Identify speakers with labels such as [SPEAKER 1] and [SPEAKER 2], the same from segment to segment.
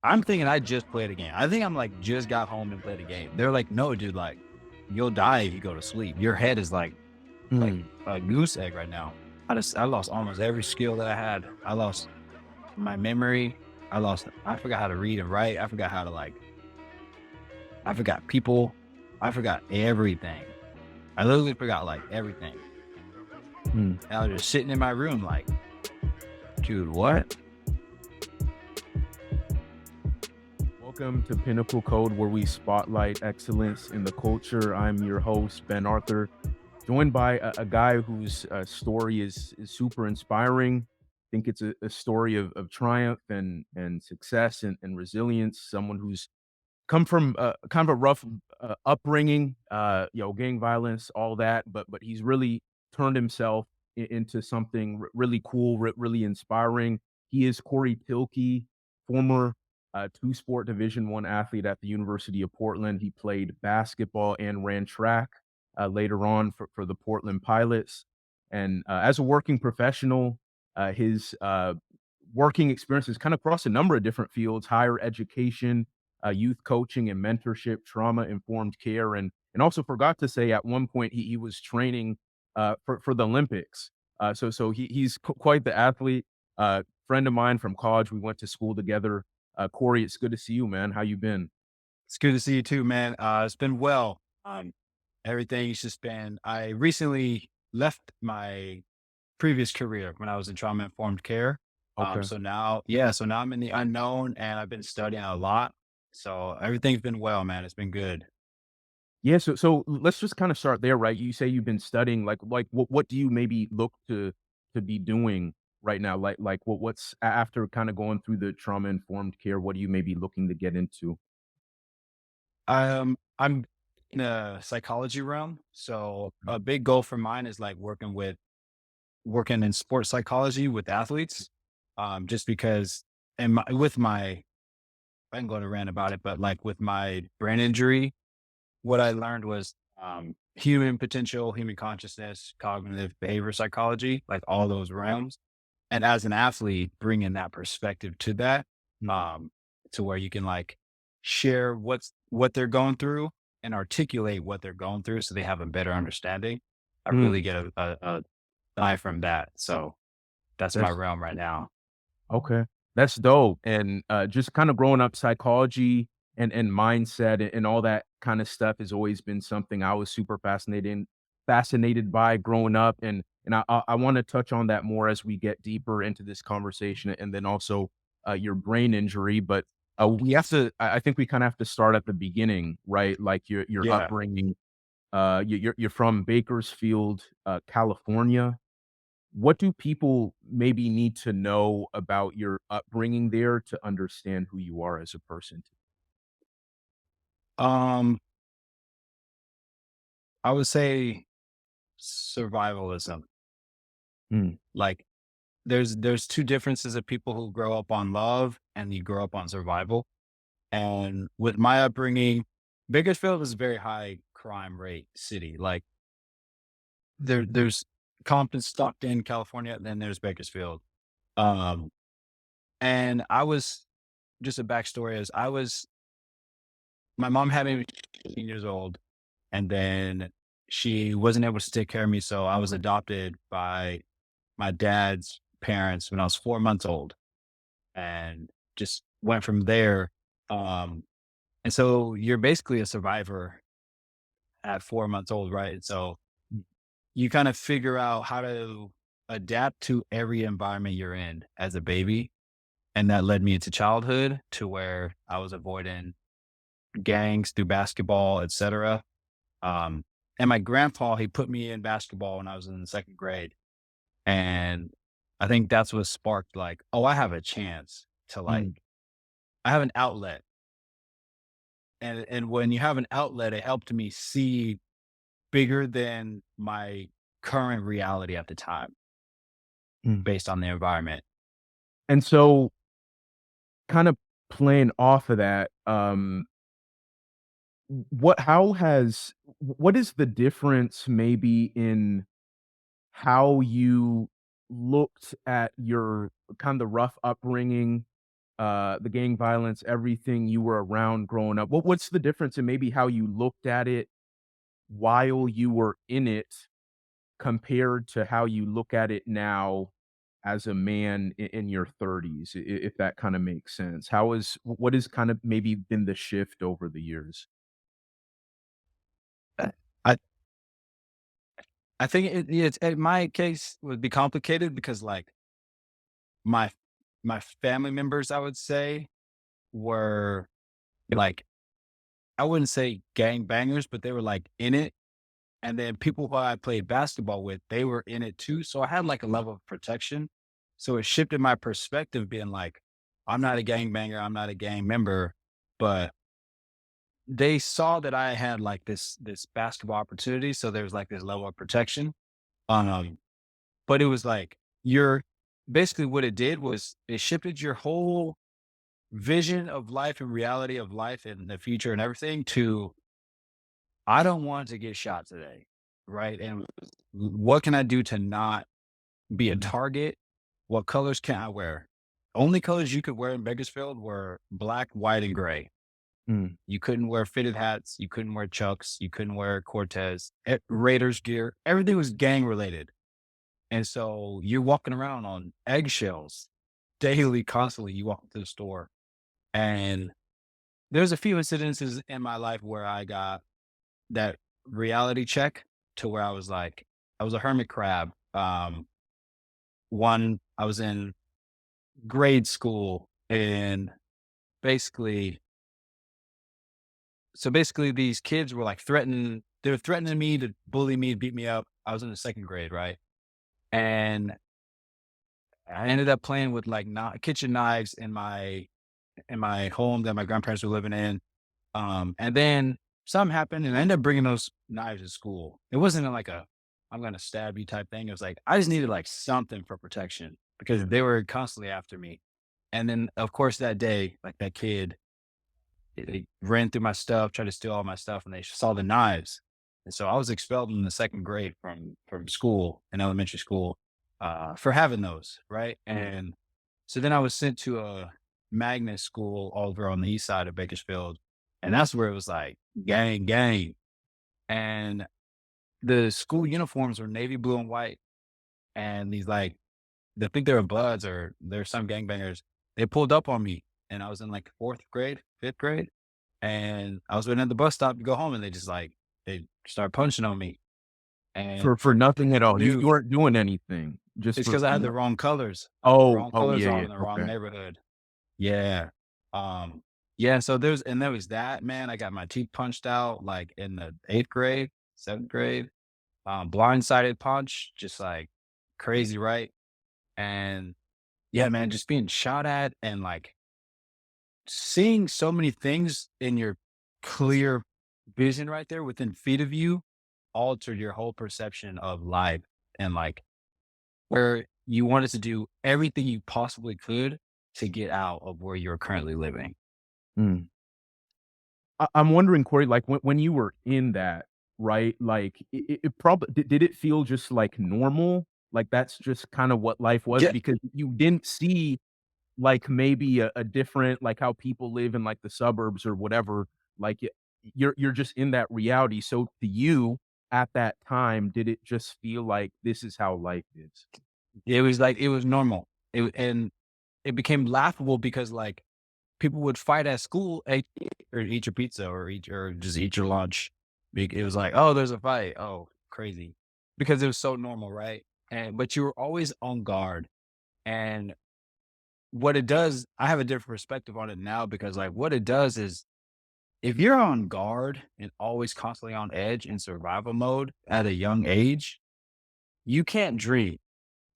[SPEAKER 1] I'm thinking I just played a game. I think I'm like just got home and played a game. They're like, no, dude, like you'll die if you go to sleep. Your head is like
[SPEAKER 2] Mm.
[SPEAKER 1] a goose egg right now. I lost almost every skill that I had. I lost my memory. I forgot how to read and write. I forgot people. I forgot everything. I literally forgot like everything.
[SPEAKER 2] Mm.
[SPEAKER 1] And I was just sitting in my room like, dude, what?
[SPEAKER 2] Welcome to Pinnacle Code, where we spotlight excellence in the culture. I'm your host, Ben Arthur, joined by a guy whose story is super inspiring. I think it's a story of triumph and success and resilience. Someone who's come from kind of a rough upbringing, gang violence, all that, but he's really turned himself into something really cool, really inspiring. He is Korey Thieleke, former two-sport Division I athlete at the University of Portland. He played basketball and ran track later on for the Portland Pilots. And as a working professional, his working experiences kind of cross a number of different fields: higher education, youth coaching and mentorship, trauma informed care, and also forgot to say at one point he was training for the Olympics. He's quite the athlete. Friend of mine from college, we went to school together. Korey, it's good to see you, man. How you been?
[SPEAKER 1] It's good to see you too, man. It's been well. Everything's just been. I recently left my previous career when I was in trauma informed care.
[SPEAKER 2] Okay.
[SPEAKER 1] So now I'm in the unknown, and I've been studying a lot. So everything's been well, man. It's been good.
[SPEAKER 2] Yeah, so let's just kind of start there, right? You say you've been studying, like what do you maybe look to be doing right now? Like what's after kind of going through the trauma informed care, what are you maybe looking to get into?
[SPEAKER 1] I'm in a psychology realm, so a big goal for mine is like working in sports psychology with athletes. Just because, and with my, I can go to rant about it, but like with my brain injury, what I learned was human potential, human consciousness, cognitive behavior psychology, like all those realms. And as an athlete, bringing that perspective to that,
[SPEAKER 2] Mm.
[SPEAKER 1] um, to where you can like share what they're going through and articulate what they're going through, so they have a better understanding. I really
[SPEAKER 2] Mm.
[SPEAKER 1] get a eye from that. So that's my
[SPEAKER 2] That's
[SPEAKER 1] realm right now.
[SPEAKER 2] okay. That's dope. And just kind of growing up, psychology and mindset and all that kind of stuff has always been something I was super fascinated by growing up. And I want to touch on that more as we get deeper into this conversation, and then also your brain injury. But we have to. I think we kind of have to start at the beginning, right? Like your
[SPEAKER 1] Yeah.
[SPEAKER 2] upbringing. You're from Bakersfield, California. What do people maybe need to know about your upbringing there to understand who you are as a person?
[SPEAKER 1] Um, I would say survivalism.
[SPEAKER 2] Mm.
[SPEAKER 1] Like there's two differences of people who grow up on love and you grow up on survival. And with my upbringing, Bakersfield is a very high crime rate city. Like there's Compton, Stockton, California, then there's Bakersfield. Um, and I was just a backstory is my mom had me when she was 15 years old, and then she wasn't able to take care of me. So I was adopted by my dad's parents when I was 4 months old and just went from there. Um, and so you're basically a survivor at 4 months old, right? And so you kind of figure out how to adapt to every environment you're in as a baby. And that led me into childhood to where I was avoiding gangs through basketball, etc. Um, and my grandpa, he put me in basketball when I was in the second grade. And I think that's what sparked like, oh, I have a chance to
[SPEAKER 2] Mm.
[SPEAKER 1] I have an outlet. And when you have an outlet, it helped me see bigger than my current reality at the time
[SPEAKER 2] Mm.
[SPEAKER 1] based on the environment.
[SPEAKER 2] And so kind of playing off of that, what is the difference maybe in how you looked at your kind of the rough upbringing, the gang violence, everything you were around growing up. What's the difference in maybe how you looked at it while you were in it compared to how you look at it now as a man in your 30s, if that kind of makes sense? What has kind of maybe been the shift over the years?
[SPEAKER 1] Uh, I I think it's in my case would be complicated because like my my family members, I would say, were like I wouldn't say gang bangers, but they were like in it. And then people who I played basketball with, they were in it too. So I had like a level of protection. So it shifted my perspective being like, I'm not a gang banger, I'm not a gang member, but they saw that I had like this basketball opportunity. So there was like this level of protection. Um, but it was like you're basically what it did was it shifted your whole vision of life and reality of life and the future and everything to I don't want to get shot today. Right. And what can I do to not be a target? What colors can I wear? Only colors you could wear in Bakersfield were black, white, and gray.
[SPEAKER 2] Mm,
[SPEAKER 1] You couldn't wear fitted hats. You couldn't wear Chucks. You couldn't wear Cortez, Raiders gear. Everything was gang related. And so you're walking around on eggshells daily, constantly. You walk to the store. And there's a few incidences in my life where I got that reality check to where I was like, I was a hermit crab. One, I was in grade school and basically, basically these kids were like they were threatening me to bully me, beat me up. I was in the second grade, right? And I ended up playing with like not kitchen knives in my home that my grandparents were living in. And then something happened and I ended up bringing those knives to school. It wasn't like a, I'm going to stab you type thing. It was like, I just needed like something for protection because
[SPEAKER 2] yeah.
[SPEAKER 1] they were constantly after me. And then of course that day, like that kid, they ran through my stuff, tried to steal all my stuff and they saw the knives. And so I was expelled in the second grade from school in elementary school, for having those. Right. And so then I was sent to a magnet school over on the east side of Bakersfield. And that's where it was like gang, gang. And the school uniforms were navy blue and white. And these like, they think they were Bloods or there's some gangbangers. They pulled up on me and I was in like fourth grade, fifth grade. And I was waiting at the bus stop to go home and they just like, they started punching on me. And
[SPEAKER 2] For nothing at all. You
[SPEAKER 1] dude,
[SPEAKER 2] weren't doing anything just
[SPEAKER 1] it's
[SPEAKER 2] for
[SPEAKER 1] because I had the
[SPEAKER 2] no.
[SPEAKER 1] wrong colors. I had the
[SPEAKER 2] Oh,
[SPEAKER 1] wrong
[SPEAKER 2] oh,
[SPEAKER 1] colors
[SPEAKER 2] yeah,
[SPEAKER 1] on
[SPEAKER 2] yeah,
[SPEAKER 1] in the wrong
[SPEAKER 2] okay.
[SPEAKER 1] neighborhood. Yeah. Yeah, so there was that, man. I got my teeth punched out like in the eighth grade, seventh grade. Blindsided punch, just like crazy, right? And yeah, man, just being shot at and like seeing so many things in your clear vision right there within feet of you altered your whole perception of life and like where you wanted to do everything you possibly could to get out of where you're currently living.
[SPEAKER 2] Mm. I'm wondering, Corey, like, when you were in that, right, like, it probably did it feel just, like, normal? Like, that's just kinda what life was
[SPEAKER 1] Yeah.
[SPEAKER 2] because you didn't see, like, maybe a different like, how people live in, like, the suburbs or whatever, like, you're just in that reality, so to you, at that time, did it just feel like this is how life is?
[SPEAKER 1] It was like it was normal. And it became laughable because like people would fight at school or eat your pizza or eat or just eat your lunch. It was like, oh, there's a fight. Oh, crazy. Because it was so normal, right? And but you were always on guard. And what it does, I have a different perspective on it now because like what it does is if you're on guard and always constantly on edge in survival mode at a young age, you can't dream.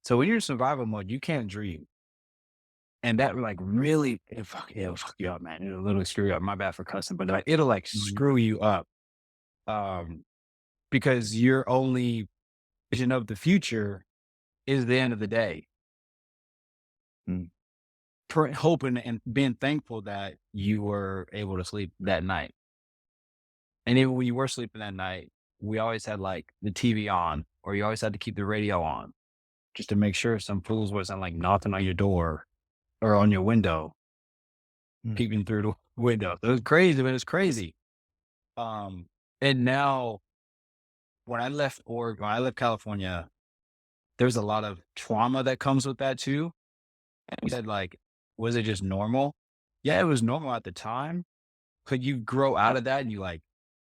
[SPEAKER 1] So when you're in survival mode, you can't dream. And that like really it'll fuck you up, man. It'll literally screw you up. My bad for cussing, but like it'll like
[SPEAKER 2] Mhm.
[SPEAKER 1] screw you up. Um, because your only vision of the future is the end of the day.
[SPEAKER 2] Mm,
[SPEAKER 1] Hoping and being thankful that you were able to sleep that night. And even when you were sleeping that night, we always had like the TV on, or you always had to keep the radio on just to make sure some fools wasn't like knocking on your door or on your window.
[SPEAKER 2] Mm,
[SPEAKER 1] peeping through the window. It was crazy, man. It's crazy. Um, and now when I left California, there's a lot of trauma that comes with that too. And we said, like, was it just normal? Yeah, it was normal at the time. Could you grow out of that and you like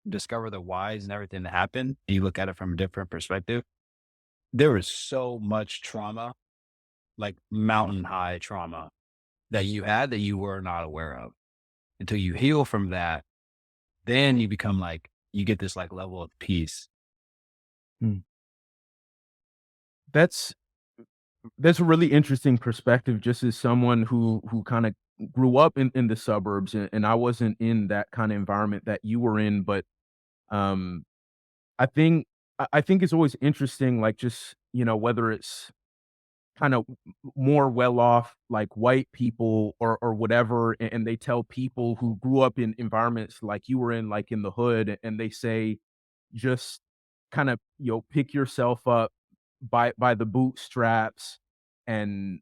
[SPEAKER 1] discover the whys and everything that happened? And you look at it from a different perspective. There was so much trauma, like mountain high trauma that you had that you were not aware of until you heal from that. Then you become like, you get this like level of peace.
[SPEAKER 2] mm. That's that's a really interesting perspective just as someone who kinda grew up in the suburbs, and I wasn't in that kinda environment that you were in, but, um, I think I think it's always interesting, like, just, whether it's kind of more well off like white people or whatever, and they tell people who grew up in environments like you were in, like in the hood, and they say just kind of pick yourself up by the bootstraps, and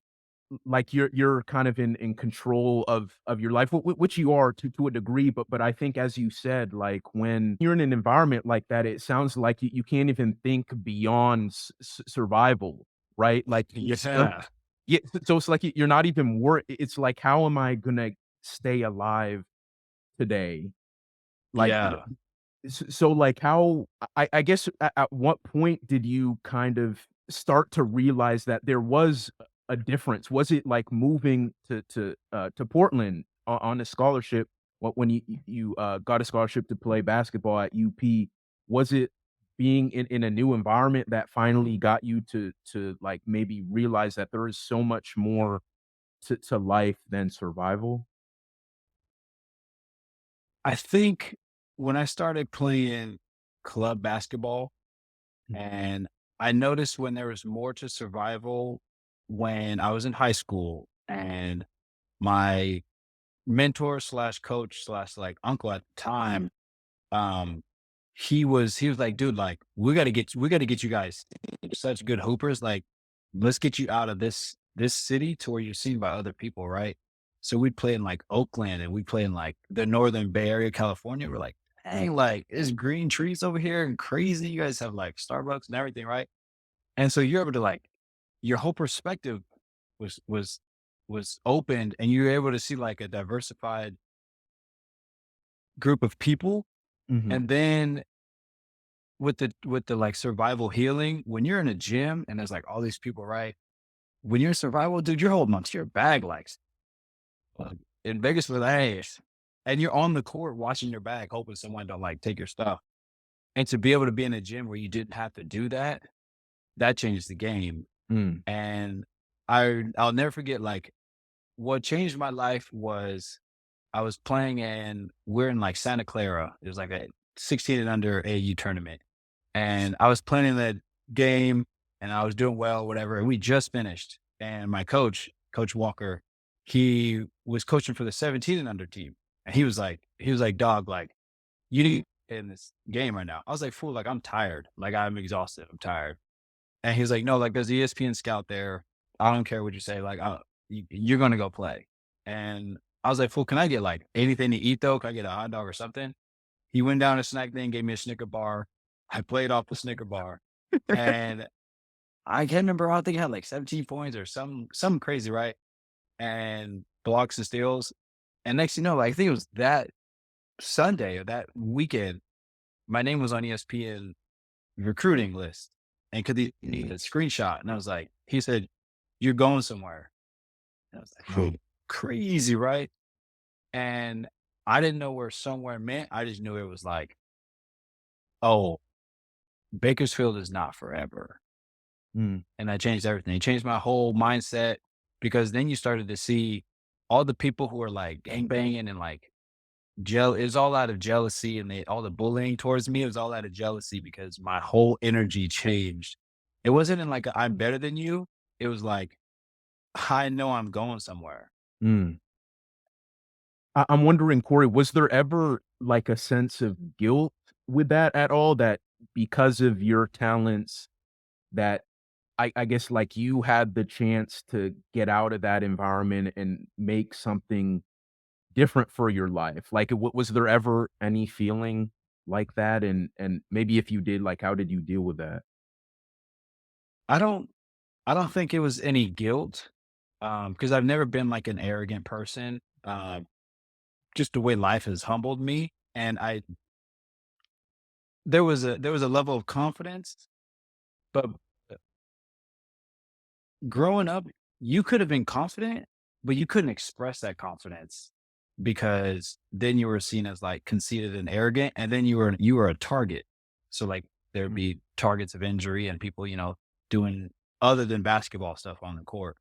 [SPEAKER 2] like you're kind of in control of your life, which you are to a degree, but I think as you said, like when you're in an environment like that, it sounds like you can't even think beyond survival, right? Like
[SPEAKER 1] Yeah.
[SPEAKER 2] yeah, so it's like you're not even worried. It's like, how am I gonna stay alive today? Like
[SPEAKER 1] Yeah.
[SPEAKER 2] so, like, how I guess at what point did you kind of start to realize that there was a difference? Was it like moving to Portland on a scholarship? What when you got a scholarship to play basketball at UP? Was it being in a new environment that finally got you to like maybe realize that there is so much more to life than survival?
[SPEAKER 1] I think when I started playing club basketball,
[SPEAKER 2] Mm,
[SPEAKER 1] and I noticed when there was more to survival when I was in high school, and my mentor slash coach slash like uncle at the time, um, he was like, dude, like we gotta get you guys such good hoopers. Like, let's get you out of this city to where you're seen by other people, right? So we'd play in like Oakland and we play in like the northern Bay Area, California. We're like, dang, like there's green trees over here and crazy. You guys have like Starbucks and everything, right? And so you're able to like your whole perspective was was was opened and you were able to see like a diversified group of people.
[SPEAKER 2] mhm,
[SPEAKER 1] And then with the like survival healing, when you're in a gym and there's like all these people, right? When you're in survival, dude, you're holding onto your bag like in Vegas with ass. And you're on the court watching your bag, hoping someone don't like take your stuff. And to be able to be in a gym where you didn't have to do that, that changes the game.
[SPEAKER 2] mm,
[SPEAKER 1] And I'll never forget like what changed my life was I was playing and we're in like Santa Clara. It was like a 16 and under AU tournament. And I was playing in that game and I was doing well, whatever. And we just finished. And my coach, Coach Walker, he was coaching for the 17 and under team. And he was like, dog, like, you need in this game right now. I was like, fool, like I'm tired. Like I'm exhausted. I'm tired. And he was like, no, like there's the ESPN scout there. I don't care what you say. Like, you're going to go play. And I was like, fool, can I get like anything to eat though? Can I get a hot dog or something? He went down a snack thing, gave me a Snicker bar. I played off the Snicker bar, and I can't remember. I think I had like 17 points or something crazy, right? And blocks and steals. And next thing you know, like I think it was that Sunday or that weekend, my name was on ESPN recruiting list, and could he need a screenshot? And I was like, he said, "You're going somewhere." And I was like,
[SPEAKER 2] mm,
[SPEAKER 1] crazy, right? And I didn't know where somewhere meant. I just knew it was like, oh, Bakersfield is not forever.
[SPEAKER 2] mm.
[SPEAKER 1] And that changed everything. It changed my whole mindset because then you started to see all the people who are like gang banging and like it was all out of jealousy and all the bullying towards me. It was all out of jealousy because my whole energy changed. It wasn't in like I'm better than you. It was like I know I'm going somewhere.
[SPEAKER 2] Mm. I'm wondering, Corey, was there ever like a sense of guilt with that at all? That because of your talents, that I guess like you had the chance to get out of that environment and make something different for your life? Like, was there ever any feeling like that? And maybe if you did, like, how did you deal with that?
[SPEAKER 1] I don't I don't think it was any guilt, because I've never been like an arrogant person. Just the way life has humbled me, and I there was a level of confidence, but growing up, you could have been confident, but you couldn't express that confidence because then you were seen as like conceited and arrogant, and then you were a target. So like there'd
[SPEAKER 2] Mm,
[SPEAKER 1] be targets of injury and people, doing other than basketball stuff on the court.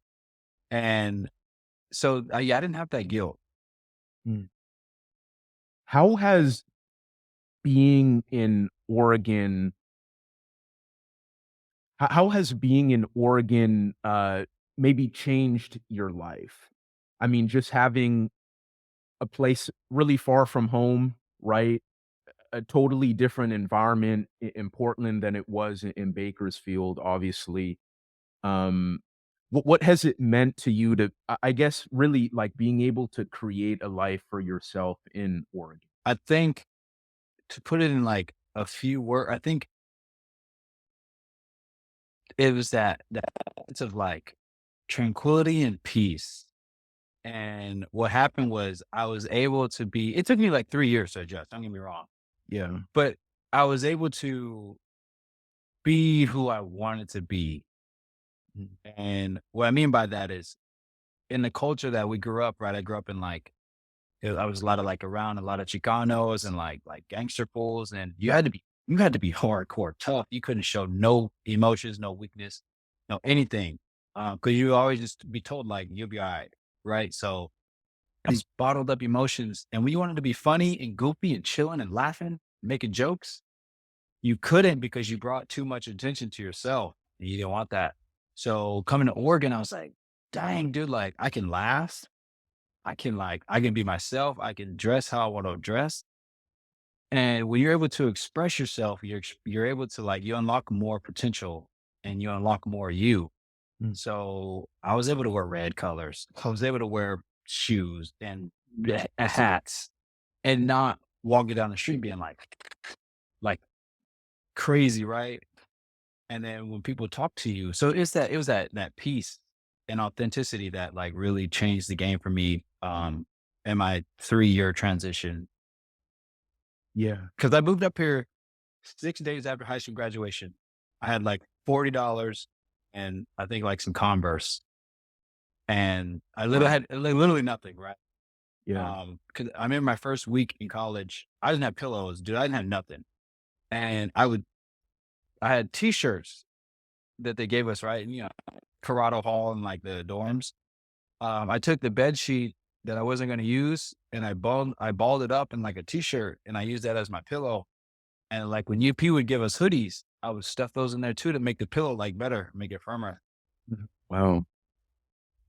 [SPEAKER 1] And so yeah, I didn't have that guilt.
[SPEAKER 2] mm. How has being in Oregon how has being in Oregon, maybe changed your life? I mean, just having a place really far from home, right? A totally different environment in Portland than it was in Bakersfield, obviously. Um, what has it meant to you to, I guess, really like being able to create a life for yourself in Oregon?
[SPEAKER 1] I think to put it in like a few words, I think it was that sense of like tranquility and peace. And what happened was I was able to be it took me like 3 years to adjust, don't get me wrong,
[SPEAKER 2] Yeah.
[SPEAKER 1] but I was able to be who I wanted to be.
[SPEAKER 2] Mm,
[SPEAKER 1] And what I mean by that is in the culture that we grew up, right? I grew up in like I was a lot of like around a lot of Chicanos and like gangster fools, and you had to be hardcore tough. You couldn't show no emotions, no weakness, no anything. Cause you always just be told like you'll be all right. Right. So these bottled up emotions. And when you wanted to be funny and goofy and chilling and laughing, making jokes, you couldn't because you brought too much attention to yourself and you didn't want that. So coming to Oregon, I was like, dang, dude, like I can laugh. I can be myself. I can dress how I want to dress. And when you're able to express yourself, you're able to like you unlock more potential and you unlock more you.
[SPEAKER 2] mm.
[SPEAKER 1] So I was able to wear red colors. I was able to wear shoes and hats and not walking down the street being like crazy, right? And then when people talk to you, so it was that peace and authenticity that like really changed the game for me in my 3-year transition.
[SPEAKER 2] Yeah.
[SPEAKER 1] Cause I moved up here 6 days after high school graduation. I had like $40 and I think like some Converse. And I literally
[SPEAKER 2] Wow.
[SPEAKER 1] had literally nothing, right?
[SPEAKER 2] Yeah.
[SPEAKER 1] Cause I'm in my first week in college. I didn't have pillows, dude. I didn't have nothing. And I had t-shirts that they gave us, right? And, Corrado Hall and like the dorms. I took the bed sheet that I wasn't going to use and I balled it up in like a t-shirt and I used that as my pillow. And like when UP would give us hoodies, I would stuff those in there too to make the pillow like better, make it firmer.
[SPEAKER 2] Mhm. Wow.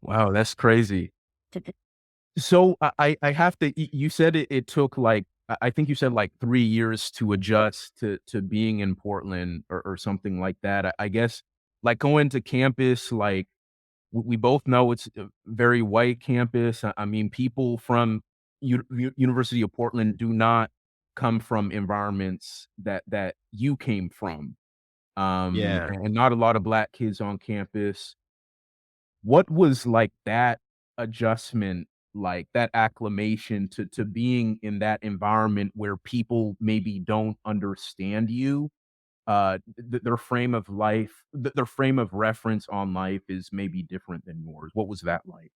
[SPEAKER 2] Wow, that's crazy. So I have to you said it took like I think you said like 3 years to adjust to being in Portland or something like that. I guess, like, going to campus, like, we both know it's a very white campus. I mean, people from University of Portland do not come from environments that you came from,
[SPEAKER 1] Yeah.
[SPEAKER 2] and not a lot of black kids on campus. What was, like, that adjustment like, that acclimation to being in that environment where people maybe don't understand you? Their frame of life their frame of reference on life is maybe different than yours. What was that like?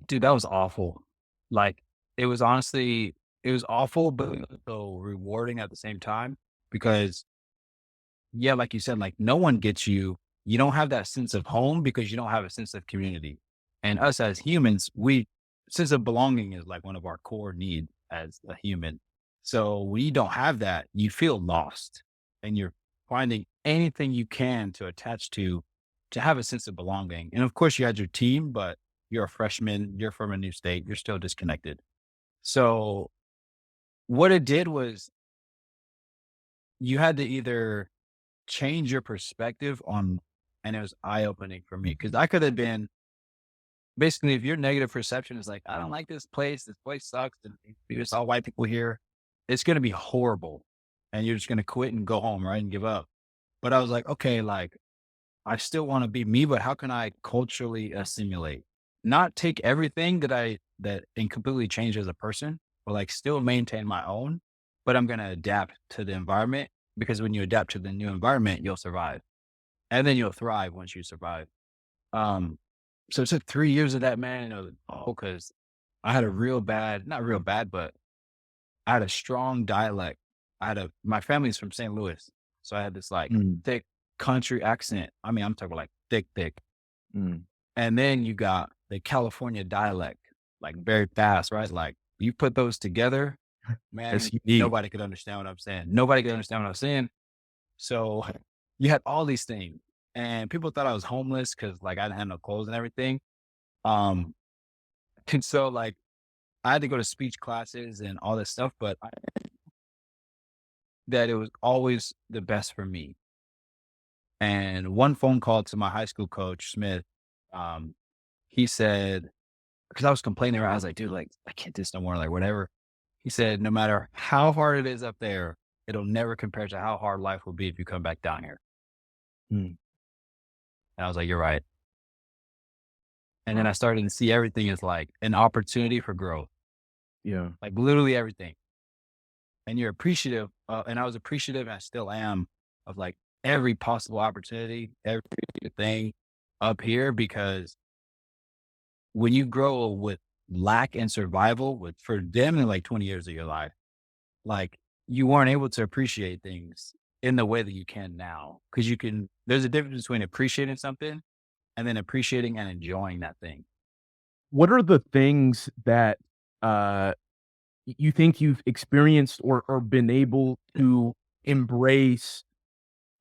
[SPEAKER 1] Dude, that was awful. Like it was honestly, it was awful, but so rewarding at the same time because yeah, like you said, like no one gets you. You don't have that sense of home because you don't have a sense of community. And us as humans, we sense of belonging is like one of our core needs as a human. So when you don't have that, you feel lost and you're finding anything you can to attach to have a sense of belonging. And of course you had your team, but you're a freshman, you're from a new state, you're still disconnected. So what it did was you had to either change your perspective on and it was eye-opening for me because I could have been basically, if your negative perception is like, I don't like this place sucks, and there's all white people here, it's gonna be horrible. And you're just gonna quit and go home, right? And give up. But I was like, okay, like I still want to be me, but how can I culturally assimilate? Not take everything that and completely change as a person, but like still maintain my own, but I'm gonna adapt to the environment because when you adapt to the new environment, you'll survive. And then you'll thrive once you survive. Um, so it took 3 years of that, man, because I had a real bad, not real bad, but I had a strong dialect. My family's from St. Louis. So I had this like
[SPEAKER 2] Mm,
[SPEAKER 1] thick country accent. I mean, I'm talking like thick, thick.
[SPEAKER 2] mm.
[SPEAKER 1] And then you got the California dialect, like very fast, right? Like you put those together, man,
[SPEAKER 2] That's unique.
[SPEAKER 1] nobody could understand what I'm saying. Nobody could understand what I'm saying. So you had all these things. And people thought I was homeless because like I didn't have no clothes and everything. Um, and so like I had to go to speech classes and all this stuff, but that it was always the best for me. And one phone call to my high school coach, Smith, um, he said, because I was complaining, I was like, dude, like, I can't do this no more, like, whatever. He said, no matter how hard it is up there, it'll never compare to how hard life will be if you come back down here.
[SPEAKER 2] Mm,
[SPEAKER 1] And I was like, you're right. And then
[SPEAKER 2] wow.
[SPEAKER 1] I started to see everything as like an opportunity for growth,
[SPEAKER 2] Yeah.
[SPEAKER 1] like literally everything. And you're appreciative. And I was appreciative, and I still am, of like every possible opportunity, every thing up here, because when you grow with lack and survival with for them in like 20 years of your life, like you weren't able to appreciate things in the way that you can now. Cause there's a difference between appreciating something and then appreciating and enjoying that thing.
[SPEAKER 2] What are the things that, uh, you think you've experienced or been able to embrace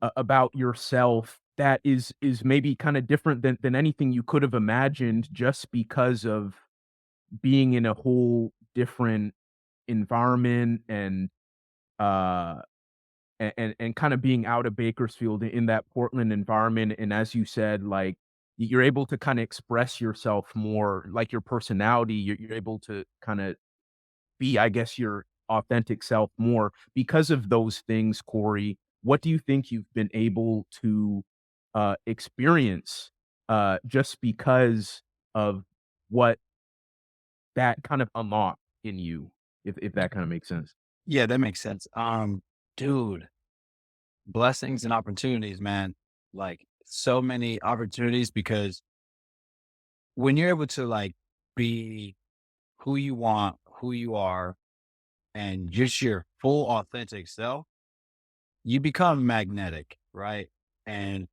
[SPEAKER 2] about yourself that is maybe kinda different than anything you could have imagined just because of being in a whole different environment and, uh and kind of being out of Bakersfield in that Portland environment, and as you said, like, you're able to kinda express yourself more, like, your personality, you're able to kinda be, I guess, your authentic self more. Because of those things, Corey, what do you think you've been able to, experience, just because of what that kind of unlocked in you, if that kinda makes sense?
[SPEAKER 1] Yeah, that makes sense. Dude, blessings and opportunities, man. Like so many opportunities because when you're able to like be who you want, who you are, and just your full authentic self, you become magnetic, right? And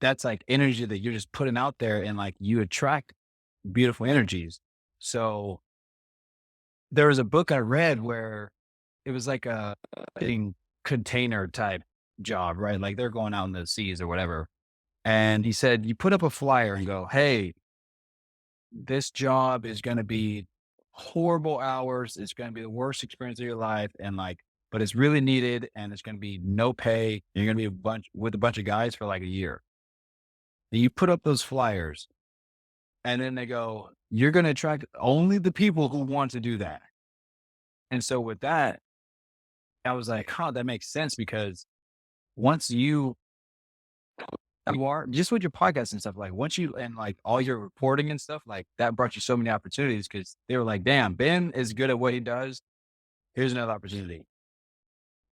[SPEAKER 1] that's like energy that you're just putting out there and like you attract beautiful energies. So there was a book I read where it was like a shipping container type job, right? Like they're going out in the seas or whatever. And he said, you put up a flyer and go, hey, this job is going to be horrible hours. It's going to be the worst experience of your life. And like, but it's really needed and it's going to be no pay. You're going to be with a bunch of guys for like a year. And you put up those flyers and then they go, you're going to attract only the people who want to do that. And so with that, I was like, huh, that makes sense because once you are just with your podcast and stuff, like once you and like all your reporting and stuff, like that brought you so many opportunities because they were like, damn, Ben is good at what he does. Here's another opportunity.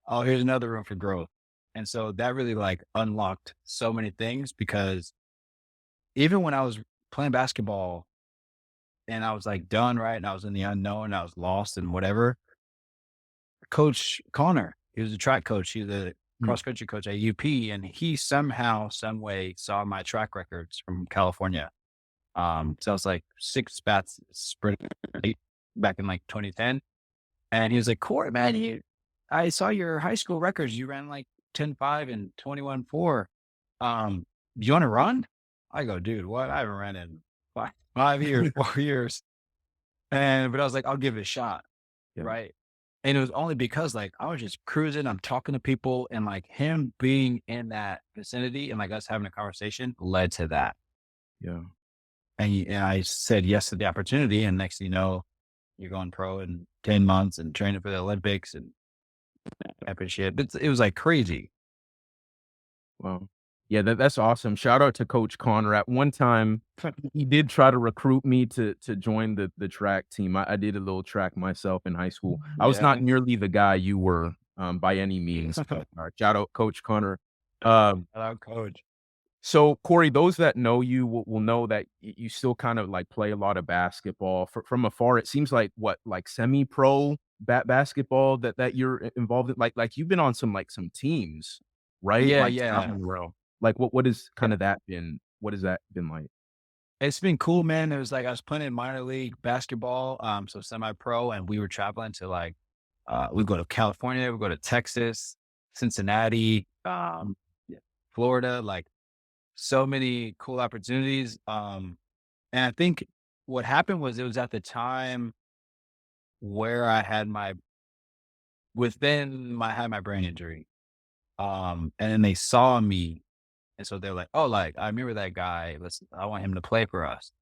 [SPEAKER 1] Oh, here's another room for growth. And so that really like unlocked so many things because even when I was playing basketball and I was like done, right? And I was in the unknown, I was lost and whatever. Coach Connor, he was a track coach. He was a
[SPEAKER 2] Mm,
[SPEAKER 1] cross country coach at UP, and he somehow, some way saw my track records from California. So I was like 6 spats sprint back in like 2010. And he was like, Corey, man, I saw your high school records. You ran like 10.5 and 21.4. Do you want to run? I go, dude, what? I haven't ran in 5 years, 4 years. But I was like, I'll give it a shot.
[SPEAKER 2] yeah,
[SPEAKER 1] Right. And it was only because like I was just cruising, I'm talking to people and like him being in that vicinity and like us having a conversation led to that.
[SPEAKER 2] yeah.
[SPEAKER 1] And I said yes to the opportunity, and next thing you know, you're going pro in 10 months and training for the Olympics and championship. It was like crazy.
[SPEAKER 2] Wow. Yeah, that's awesome. Shout out to Coach Connor. At one time, he did try to recruit me to join the track team. I did a little track myself in high school. I was not
[SPEAKER 1] Yeah.
[SPEAKER 2] nearly the guy you were, by any means, but,
[SPEAKER 1] Shout
[SPEAKER 2] shout out Coach Connor. Um,
[SPEAKER 1] out coach.
[SPEAKER 2] so Corey, those that know you will know that you still kind of like play a lot of basketball. From afar, it seems like what, like semi-pro basketball that you're involved in. Like you've been on some teams, right?
[SPEAKER 1] Yeah,
[SPEAKER 2] Like
[SPEAKER 1] yeah.
[SPEAKER 2] scouting row. Like what is
[SPEAKER 1] Yeah.
[SPEAKER 2] kind of that been? What has that been like?
[SPEAKER 1] It's been cool, man. It was like I was playing in minor league basketball, so semi-pro, and we were traveling to like we go to California, we go to Texas, Cincinnati, yeah, Florida, like so many cool opportunities. And I think what happened was it was at the time where I had my I had my brain injury. And then they saw me, and so they're like, "Oh, like I remember that guy. I want him to play for us."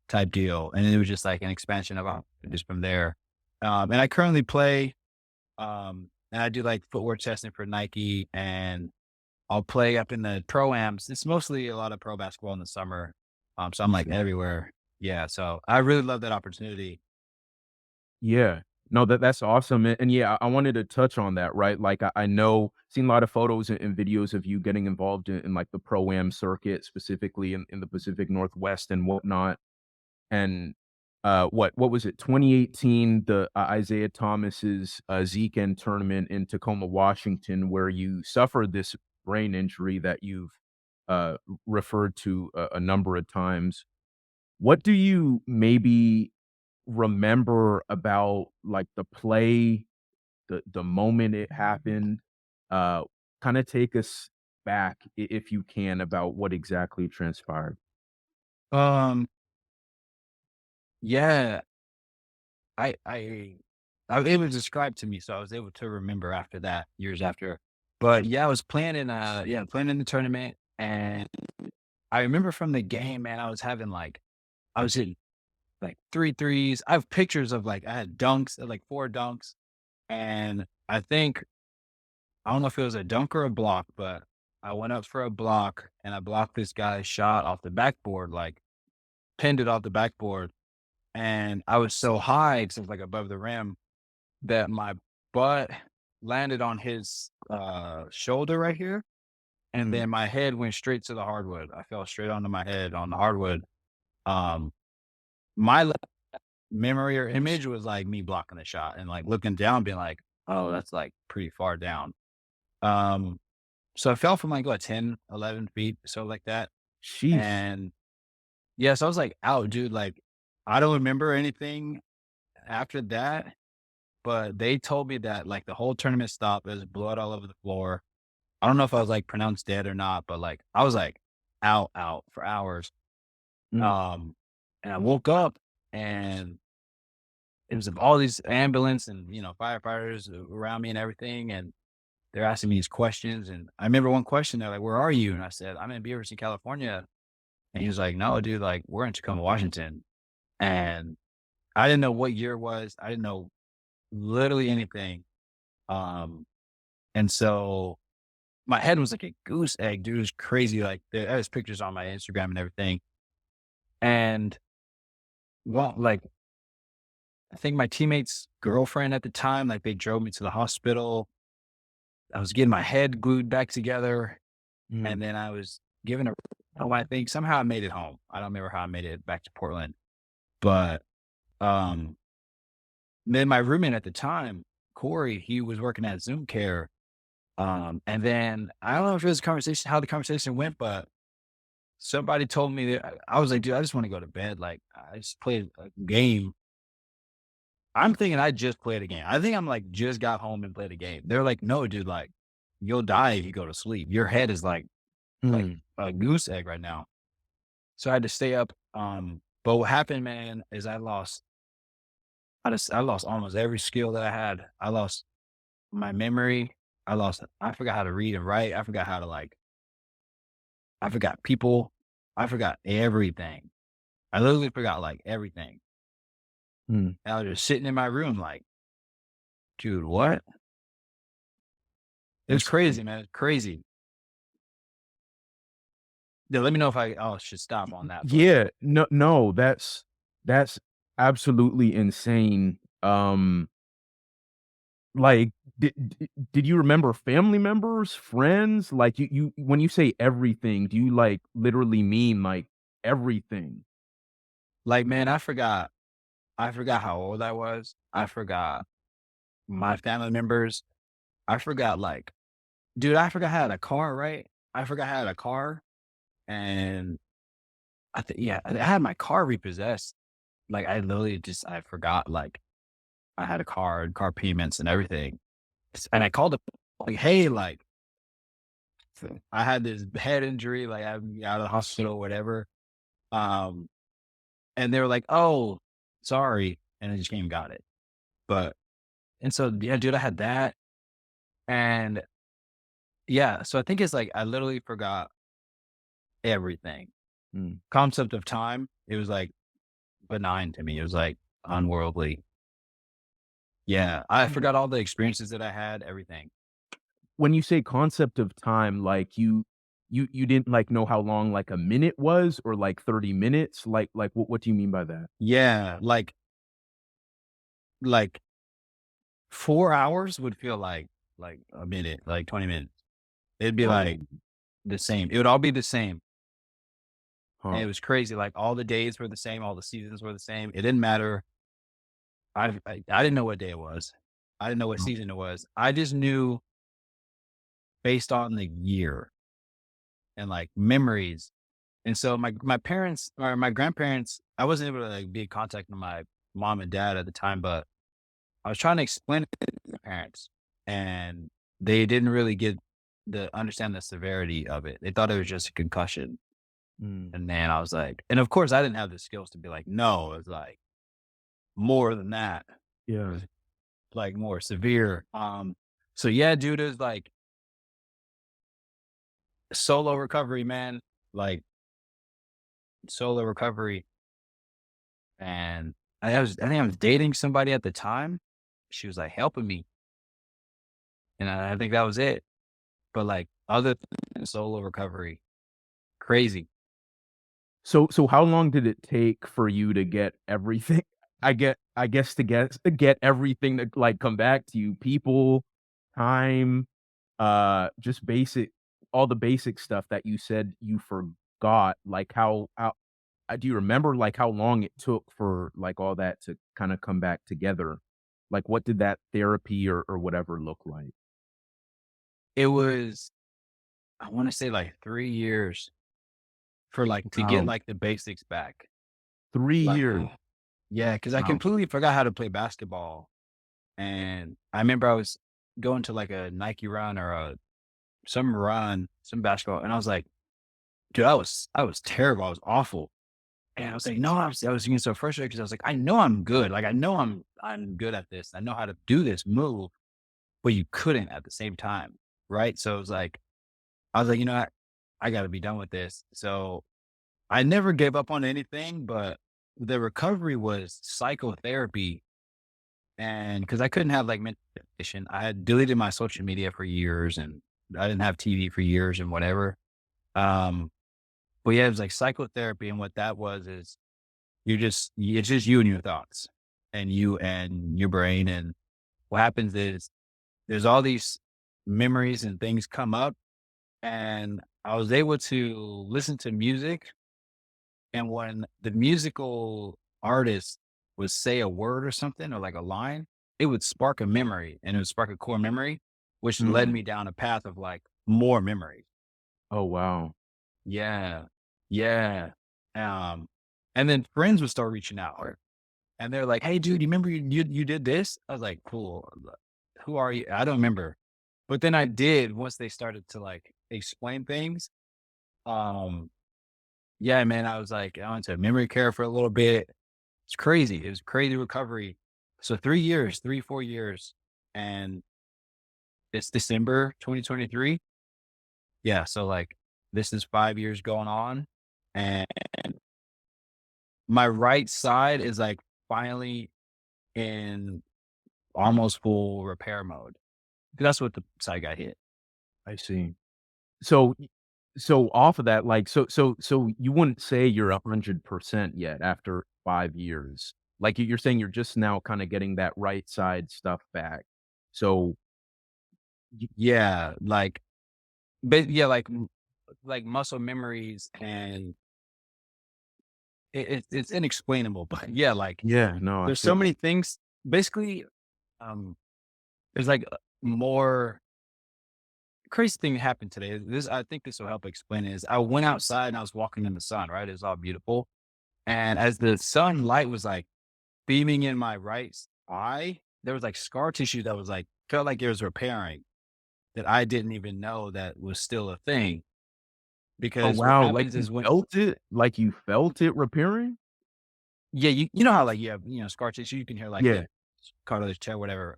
[SPEAKER 1] Type deal, and it was just like an expansion of just from there. And I currently play, and I do like footwork testing for Nike, and I'll play up in the pro-ams. It's mostly a lot of pro basketball in the summer, so I'm like everywhere. Yeah, so I really love that opportunity.
[SPEAKER 2] Yeah. No, that's awesome. And yeah, I wanted to touch on that, right? Like I know seen a lot of photos and videos of you getting involved in like the pro-am circuit, specifically in the Pacific Northwest and whatnot. And what was it? 2018, the Isaiah Thomas's Zeke tournament in Tacoma, Washington, where you suffered this brain injury that you've referred to a number of times. What do you maybe remember about like the play, the moment it happened? Uh, Kind of take us back if you can about what exactly transpired.
[SPEAKER 1] Um, yeah, I I it was described to me, so I was able to remember after that, years after. But yeah, I was playing in playing in the tournament, and I remember from the game, man, I was hitting like 3 threes. I have pictures of like I had dunks, like 4 dunks, and I don't know if it was a dunk or a block, but I went up for a block and I blocked this guy's shot off the backboard, like pinned it off the backboard. And I was so high, 'cause it was like above the rim, that my butt landed on his shoulder right here. And
[SPEAKER 2] Mm.
[SPEAKER 1] then my head went straight to the hardwood. I fell straight onto my head on the hardwood. Um, my memory or image was like me blocking the shot and like looking down, being like, "Oh, that's like pretty far down." Um, so I fell from like what 10, 11 feet, so like that.
[SPEAKER 2] Sheesh.
[SPEAKER 1] And yeah, so I was like, "Out, dude." Like, I don't remember anything after that, but they told me that like the whole tournament stopped. There's blood all over the floor. I don't know if I was like pronounced dead or not, but like I was like out for hours.
[SPEAKER 2] Mm.
[SPEAKER 1] Um, and I woke up and it was all these ambulance and firefighters around me and everything, and they're asking me these questions. And I remember one question, they're like, "Where are you?" And I said, "I'm in Beaverton, California." And he was like, "No, dude, like we're in Tacoma, Washington." And I didn't know what year it was. I didn't know literally anything. Um, and so my head was like a goose egg, dude. It was crazy. Like there's pictures on my Instagram and everything. And well, like I think my teammate's girlfriend at the time, like they drove me to the hospital. I was getting my head glued back together, and
[SPEAKER 2] Mm.
[SPEAKER 1] then I was given a oh, I think somehow I made it home. I don't remember how I made it back to Portland, but um, then my roommate at the time, Corey, he was working at Zoom Care. And then I don't know if it was a conversation, how the conversation went, but somebody told me that I was like, dude, I just want to go to bed. Like, I just played a game. I'm thinking I just played a game. I think I'm like just got home and played a game. They're like, no, dude, like you'll die if you go to sleep. Your head is like
[SPEAKER 2] Mm.
[SPEAKER 1] a goose egg right now. So I had to stay up. But what happened, man, is I lost almost every skill that I had. I lost my memory. I forgot how to read and write. I forgot how to I forgot people. I forgot everything. I literally forgot like everything.
[SPEAKER 2] Mm,
[SPEAKER 1] And I was just sitting in my room like, dude, what? It was
[SPEAKER 2] that's
[SPEAKER 1] crazy, man. It's crazy. Yeah, let me know if I should stop on that, but
[SPEAKER 2] yeah, no, that's absolutely insane. Like, did you remember family members, friends? Like, you when you say everything, do you, like, literally mean, like, everything?
[SPEAKER 1] like, man, I forgot how old I was. I forgot my family members. I forgot like, dude, I forgot I had a car, right? I forgot I had a car and I think, yeah, I had my car repossessed. Like I literally just, I forgot like I had a car and car payments and everything. And I called up like, hey, like I had this head injury, like I'm out of the hospital, whatever. Um, and they were like, oh, sorry. And I just came and got it. But, and so, yeah, dude, I had that. And yeah, so I think it's like, I literally forgot everything.
[SPEAKER 2] Mm.
[SPEAKER 1] Concept of time, it was like benign to me. It was like unworldly. Yeah. I
[SPEAKER 2] W
[SPEAKER 1] forgot all the experiences that I had, everything.
[SPEAKER 2] When you say concept of time, like, you didn't, like, know how long, like, a minute was or, like, 30 minutes? Like, what do you mean by that?
[SPEAKER 1] Yeah. Like 4 hours would feel like a minute, like 20 minutes. It'd be
[SPEAKER 2] Oh,
[SPEAKER 1] like the same. It would all be the same. And
[SPEAKER 2] huh.
[SPEAKER 1] it was crazy. Like all the days were the same, all the seasons were the same. It didn't matter. I didn't know what day it was. I didn't know what
[SPEAKER 2] Oh,
[SPEAKER 1] season it was. I just knew based on the year and like memories. And so my parents or my grandparents, I wasn't able to like be in contact with my mom and dad at the time, but I was trying to explain it to my parents and they didn't really get the understand the severity of it. They thought it was just a concussion.
[SPEAKER 2] mm,
[SPEAKER 1] And then I was like, and of course I didn't have the skills to be like, no, it's like more than that.
[SPEAKER 2] yeah.
[SPEAKER 1] Like more severe. So yeah, dude, it was like solo recovery, man. Like solo recovery. And I think I was dating somebody at the time. She was like helping me. And I think that was it. But like other than solo recovery, crazy.
[SPEAKER 2] So how long did it take for you to get everything I guess to get everything to, like, come back to you? People, time, just basic all the basic stuff that you said you forgot, like, how do you remember, like, how long it took for, like, all that to kinda come back together? Like, what did that therapy or whatever look like?
[SPEAKER 1] It was, I want to say like 3 years for like to get
[SPEAKER 2] Wow,
[SPEAKER 1] like the basics back.
[SPEAKER 2] 3
[SPEAKER 1] Like,
[SPEAKER 2] years.
[SPEAKER 1] yeah, because I
[SPEAKER 2] Wow.
[SPEAKER 1] completely forgot how to play basketball. And I remember I was going to like a Nike run or some run, some basketball, and I was like, dude, I was terrible. I was awful. And I was like, no, I was getting so frustrated because I was like, I know I'm good. Like I know I'm good at this. I know how to do this move, but you couldn't at the same time. Right. So it was like, I was like, you know what? I gotta be done with this. So I never gave up on anything, but the recovery was psychotherapy. And because I couldn't have like meditation, I had deleted my social media for years and I didn't have TV for years and whatever. Um, but yeah, it was like psychotherapy. And what that was is it's just you and your thoughts and you and your brain. And what happens is there's all these memories and things come up. And I was able to listen to music. And when the musical artist would say a word or something or like a line, it would spark a memory and it would spark a core memory, which led
[SPEAKER 2] Mm.
[SPEAKER 1] me down a path of like more memory.
[SPEAKER 2] Oh, wow.
[SPEAKER 1] Yeah. Yeah. Um, and then friends would start reaching out and they're like, hey, dude, you remember you did this? I was like, cool. Who are you? I don't remember. But then I did once they started to like explain things. Um, yeah, man, I was like, I went to memory care for a little bit. It's crazy. It was crazy recovery. So 3 years, 3, 4 years. And it's December 2023. Yeah. So like this is 5 years going on. And my right side is like finally in almost full repair mode. That's what the side got hit.
[SPEAKER 2] I see. So so off of that, like, so you wouldn't say you're 100% yet after 5 years. Like, you're saying you're just now kinda getting that right side stuff back. So
[SPEAKER 1] Yeah, like, but yeah, like muscle memories, and it's inexplainable, but yeah, like
[SPEAKER 2] yeah, no, I
[SPEAKER 1] there's so
[SPEAKER 2] feel
[SPEAKER 1] many things. Basically, um, there's like more crazy thing that happened today. This I think this will help explain it. Is I went outside and I was walking in the sun. Right, it was all beautiful, and as the sunlight was like beaming in my eye, there was like scar tissue that was like felt like it was repairing that I didn't even know that was still a thing.
[SPEAKER 2] oh,
[SPEAKER 1] Because what
[SPEAKER 2] wow, like,
[SPEAKER 1] happens
[SPEAKER 2] you
[SPEAKER 1] is when
[SPEAKER 2] felt it? Like, you felt it repairing?
[SPEAKER 1] yeah, you know how like you have, scar tissue, you can hear like
[SPEAKER 2] Yeah.
[SPEAKER 1] the cartilage tear, whatever.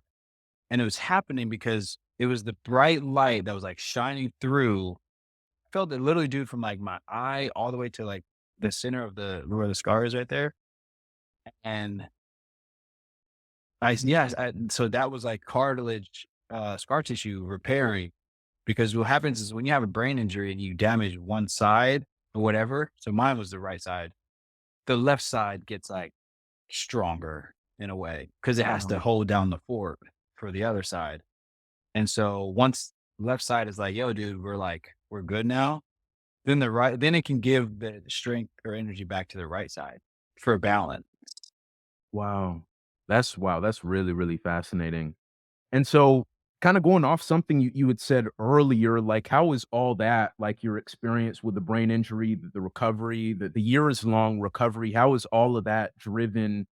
[SPEAKER 1] And it was happening because it was the bright light that was like shining through. I felt it literally, dude, from like my eye all the way to like the center of the where the scar is right there. And yes, so that was like cartilage, scar tissue repairing. Because what happens is when you have a brain injury and you damage one side or whatever, so mine was the right side, the left side gets like stronger in a way because it has to
[SPEAKER 2] Wow.
[SPEAKER 1] hold down the fort for the other side. And so once left side is like, yo, dude, we're good now, then then it can give the strength or energy back to the right side for balance.
[SPEAKER 2] Wow. Wow, that's really, really fascinating. And so, kinda going off something you had said earlier, like, how is all that, like, your experience with the brain injury, the recovery, the years-long recovery, how is all of that driven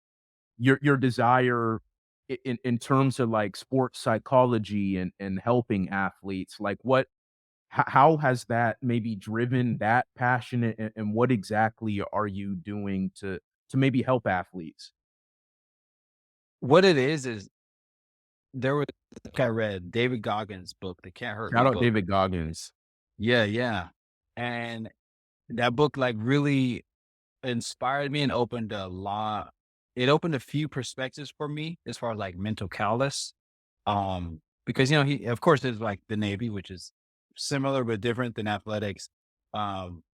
[SPEAKER 2] your desire in terms of, like, sports psychology and helping athletes? Like, how has that maybe driven that passion, and what exactly are you doing to maybe help athletes?
[SPEAKER 1] What it is there was I read David Goggins' book, The Can't Hurt Me
[SPEAKER 2] Shout out
[SPEAKER 1] book.
[SPEAKER 2] David Goggins.
[SPEAKER 1] Yeah, yeah. And that book like really inspired me and opened a lot. It opened a few perspectives for me as far as like mental callous. Because he of course is like the Navy, which is similar but different than athletics.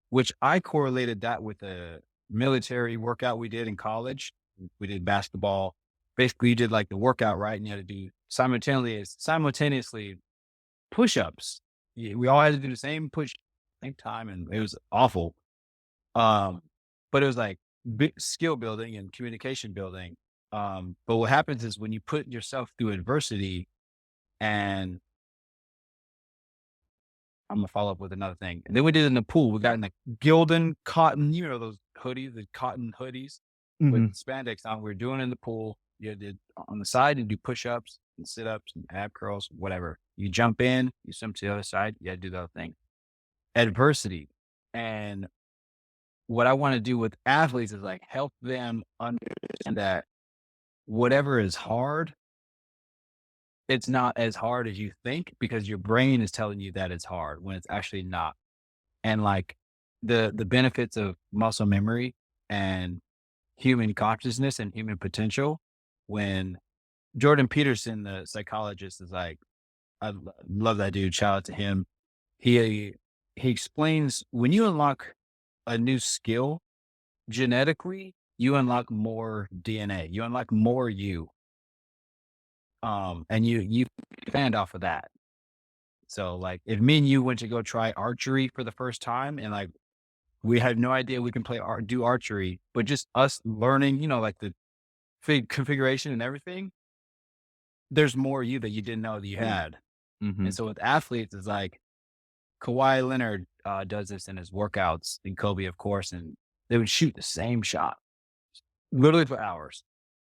[SPEAKER 1] Which I correlated that with a military workout we did in college. We did basketball. Basically, you did like the workout, right? And you had to do simultaneously push-ups. We all had to do the same push same time, and it was awful. Um, but it was like skill building and communication building. But what happens is when you put yourself through adversity, and I'm gonna follow up with another thing. And then we did it in the pool. We got in the Gildan cotton, those hoodies, the cotton hoodies with
[SPEAKER 2] Mhm.
[SPEAKER 1] spandex on. We were doing it in the pool. You did on the side, you do push ups and sit ups and ab curls, whatever. You jump in, you swim to the other side, you gotta do the other thing. Adversity. And what I want to do with athletes is like help them understand that whatever is hard, it's not as hard as you think because your brain is telling you that it's hard when it's actually not. And like the benefits of muscle memory and human consciousness and human potential, when Jordan Peterson, the psychologist, is like, love that dude. Shout out to him. He he explains when you unlock a new skill genetically, you unlock more DNA. You unlock more you. And you expand off of that. So like if me and you went to go try archery for the first time, and like we had no idea we can do archery, but just us learning, like the configuration and everything, there's more you that you didn't know that you had. And
[SPEAKER 2] Mhm.
[SPEAKER 1] so with athletes, it's like Kawhi Leonard does this in his workouts, and Kobe, of course, and they would shoot the same shot literally for hours.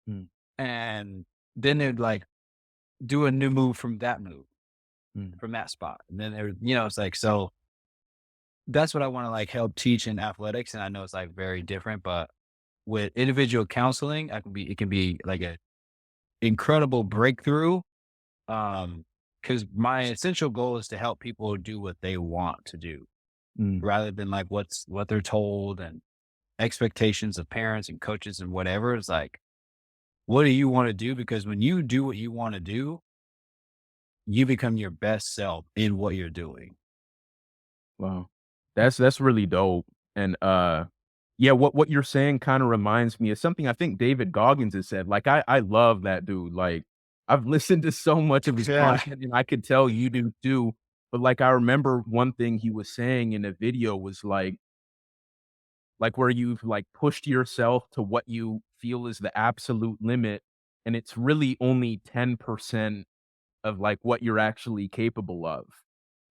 [SPEAKER 2] Mm,
[SPEAKER 1] And then they'd like do a new move
[SPEAKER 2] mm,
[SPEAKER 1] from that spot. And then it's like, so that's what I want to like help teach in athletics. And I know it's like very different, but with individual counseling, it can be like a incredible breakthrough. Because my essential goal is to help people do what they want to do
[SPEAKER 2] mm.
[SPEAKER 1] rather than like what they're told. And expectations of parents and coaches and whatever. It's like, what do you want to do? Because when you do what you want to do, you become your best self in what you're doing.
[SPEAKER 2] Wow. That's really dope. And, yeah, what you're saying kinda reminds me of something I think David Goggins has said. Like, I love that dude. Like, I've listened to so much of his
[SPEAKER 1] Yeah.
[SPEAKER 2] content, and I could tell you do too. But, like, I remember one thing he was saying in a video was like, where you've, like, pushed yourself to what you feel is the absolute limit, and it's really only 10% of, like, what you're actually capable of.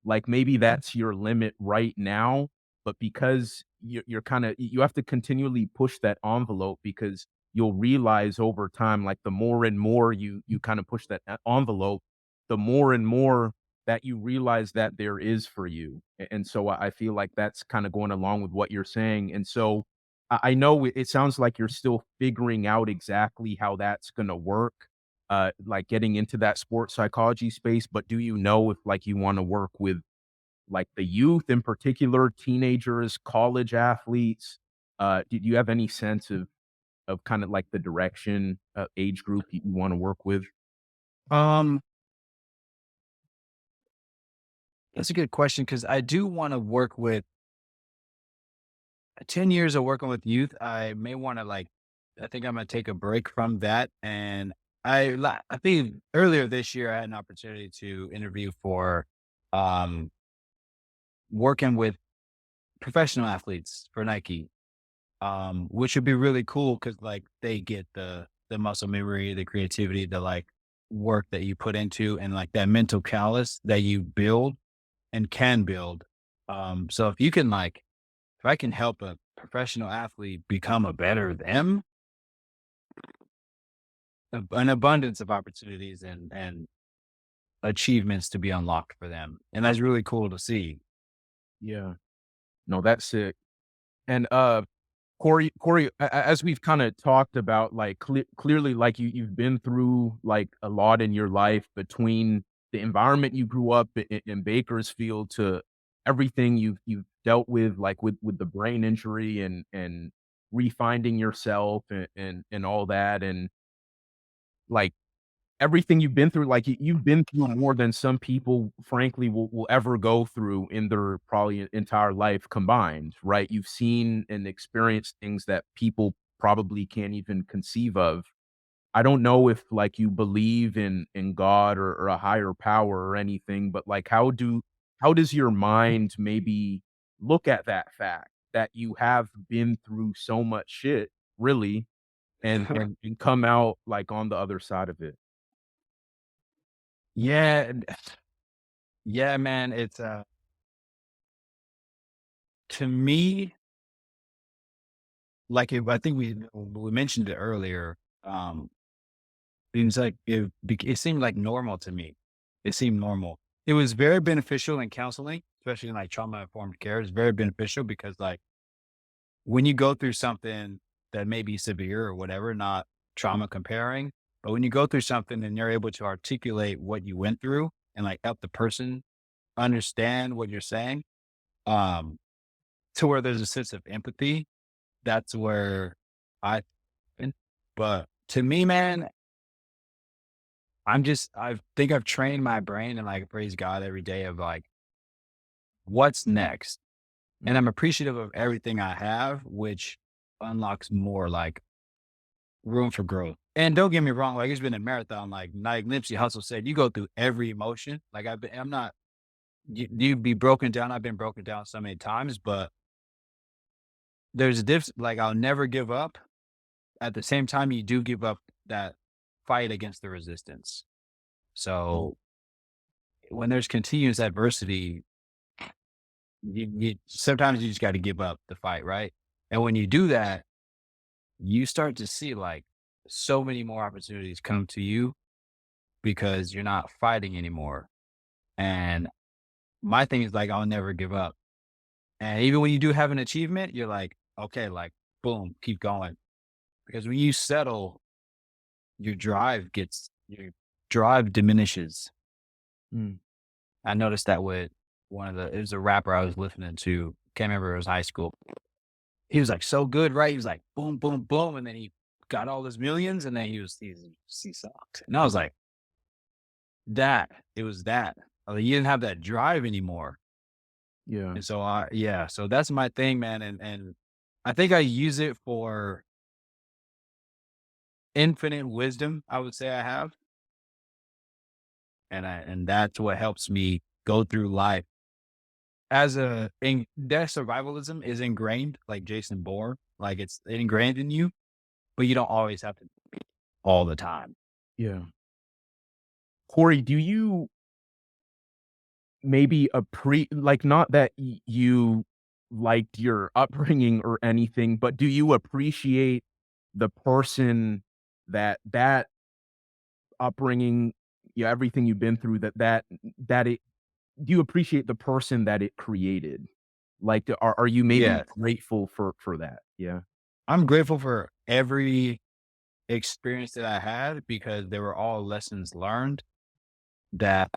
[SPEAKER 2] Like, maybe that's your limit right now, but because you're kinda you have to continually push that envelope because you'll realize over time, like, the more and more you kinda push that envelope, the more and more that you realize that there is for you. And so I feel like that's kinda going along with what you're saying, and so I know it sounds like you're still figuring out exactly how that's gonna work, like, getting into that sports psychology space, but do you know if, like, you wanna work with, like, the youth in particular, teenagers, college athletes? Do you have any sense of kinda, like, the direction, age group you wanna work with?
[SPEAKER 1] Um, that's a good question because I do want to work with 10 years of working with youth. I may want to I think I'm going to take a break from that. And I think earlier this year, I had an opportunity to interview for um, working with professional athletes for Nike, which would be really cool because like they get the muscle memory, the creativity, the like work that you put into, and like that mental callus that you build and can build. So if you can like, if I can help a professional athlete become a better them, an abundance of opportunities and achievements to be unlocked for them, and that's really cool to see.
[SPEAKER 2] Yeah. No, that's sick. And, Corey, as we've kinda talked about, like, clearly, like, you've been through, like, a lot in your life between the environment you grew up in Bakersfield to everything you've dealt with, like, with the brain injury and refinding yourself and all that, and, like, everything you've been through, like, you've been through more than some people, frankly, will ever go through in their probably entire life combined, right? You've seen and experienced things that people probably can't even conceive of. I don't know if, like, you believe in God or a higher power or anything, but, like, how does your mind maybe look at that fact that you have been through so much shit, really, and come out, like, on the other side of it?
[SPEAKER 1] Yeah, yeah, man. It's to me, like I think we mentioned it earlier. Um, Seems like it seemed like normal to me. It seemed normal. It was very beneficial in counseling, especially in like trauma informed care. It's very beneficial because like when you go through something that may be severe or whatever, not trauma comparing, but when you go through something and you're able to articulate what you went through and like help the person understand what you're saying, um, to where there's a sense of empathy, that's where I, but to me, man, I think I've trained my brain and like praise God every day of like, what's next? And
[SPEAKER 2] Mm,
[SPEAKER 1] I'm appreciative of everything I have, which unlocks more like room for growth. And don't get me wrong, like it's been a marathon. Like Nipsey Hussle said, you go through every emotion. Like I'm not, you be broken down. I've been broken down so many times, but there's a diff. Like I'll never give up. At the same time, you do give up that fight against the resistance.
[SPEAKER 2] mm,
[SPEAKER 1] So when there's continuous adversity, you sometimes you just got to give up the fight, right? And when you do that, you start to see like so many more opportunities come to you because you're not fighting anymore. And my thing is like I'll never give up. And even when you do have an achievement, you're like, okay, like boom, keep going. Because when you settle, your drive diminishes.
[SPEAKER 2] mm.
[SPEAKER 1] I noticed that with it was a rapper I was listening to. Can't remember, it was high school. he was like so good, right? He was like boom, boom, boom, and then he got all his millions, and then he sucked, and I was like that. It was that. Like, you didn't have that drive anymore,
[SPEAKER 2] Yeah.
[SPEAKER 1] and so yeah, so that's my thing, man, and I think I use it for infinite wisdom. I would say I have, and that's what helps me go through life as that survivalism is ingrained, like Jason Bourne, like it's ingrained in you, but you don't always have to all the time.
[SPEAKER 2] Yeah. Corey, do you maybe like, not that you liked your upbringing or anything, but do you appreciate the person that upbringing, yeah, everything you've been through, that it do you appreciate the person that it created? Like, are you maybe
[SPEAKER 1] Yeah,
[SPEAKER 2] grateful for that? Yeah.
[SPEAKER 1] I'm grateful for every experience that I had because they were all lessons learned that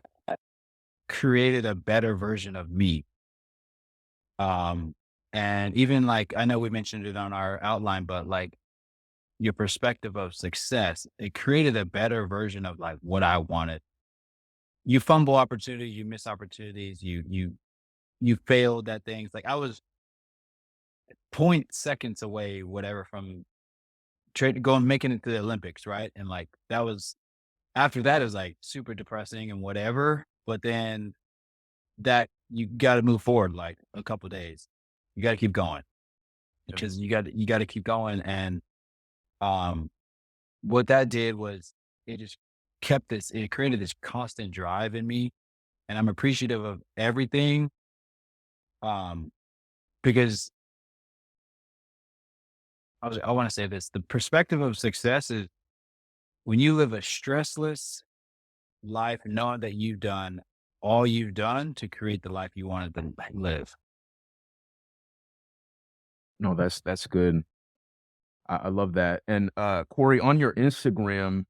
[SPEAKER 1] created a better version of me. Um, and even like I know we mentioned it on our outline, but like your perspective of success, it created a better version of like what I wanted. You fumble opportunities, you miss opportunities, you failed at things. Like I was point seconds away, whatever, from going making it to the Olympics, right? And like that was after that, it was like super depressing and whatever. But then that you got to move forward like a couple days. You got to keep going
[SPEAKER 2] Yeah.
[SPEAKER 1] because you got to keep going. And um, what that did was it just it created this constant drive in me, and I'm appreciative of everything. Um, because I want to say this: the perspective of success is when you live a stressless life, knowing that you've done all you've done to create the life you wanted to live.
[SPEAKER 2] No, that's good. I love that. And, Corey, on your Instagram,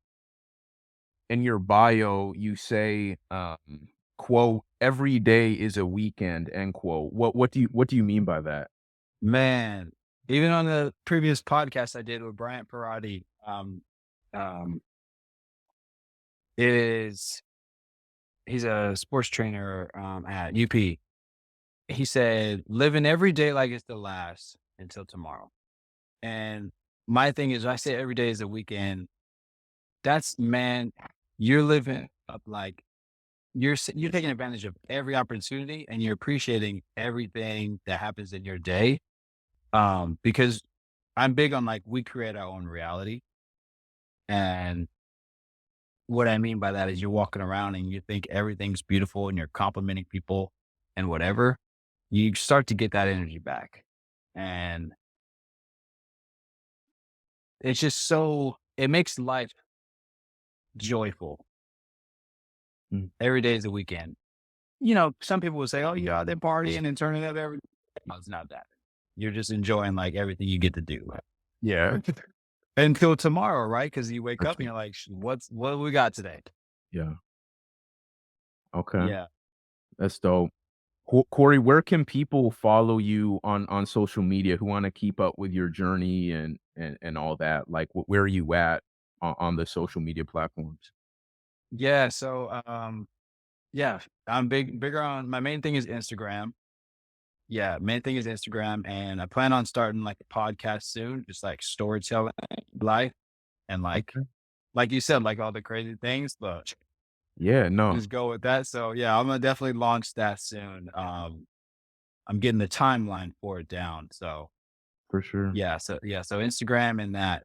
[SPEAKER 2] in your bio, you say, quote, "Every day is a weekend," end quote. What do you mean by that?
[SPEAKER 1] Man, even on the previous podcast I did with Bryant Parati, um, it is he's a sports trainer at UP. He said, "Living every day like it's the last until tomorrow." And my thing is, I say every day is a weekend. That's man, you're living up like you're taking advantage of every opportunity and you're appreciating everything that happens in your day. Because I'm big on like we create our own reality. And what I mean by that is you're walking around and you think everything's beautiful and you're complimenting people and whatever. You start to get that energy back. And it's just it makes life joyful.
[SPEAKER 2] Mm,
[SPEAKER 1] Every day is a weekend. You know, some people will say, "Oh, yeah, they're partying and turning up every." No, it's not that. You're just enjoying like everything you get to do. Yeah. Until tomorrow, right? Because you wake
[SPEAKER 2] for
[SPEAKER 1] up and
[SPEAKER 2] sure.
[SPEAKER 1] you're like, what we got today?"
[SPEAKER 2] Yeah. Okay.
[SPEAKER 1] Yeah.
[SPEAKER 2] That's dope. Corey, where can people follow you on social media who wanna keep up with your journey and all that? Like, where are you at on the social media platforms?
[SPEAKER 1] Yeah. So, yeah, I'm bigger on my main thing is Instagram. Yeah, main thing is Instagram, and I plan on starting like a podcast soon, just like storytelling life and
[SPEAKER 2] Okay.
[SPEAKER 1] like you said, like all the crazy things, but
[SPEAKER 2] Yeah, no,
[SPEAKER 1] just go with that. So yeah, I'm gonna definitely launch that soon. I'm getting the timeline for it down. So
[SPEAKER 2] for sure.
[SPEAKER 1] so Instagram and that.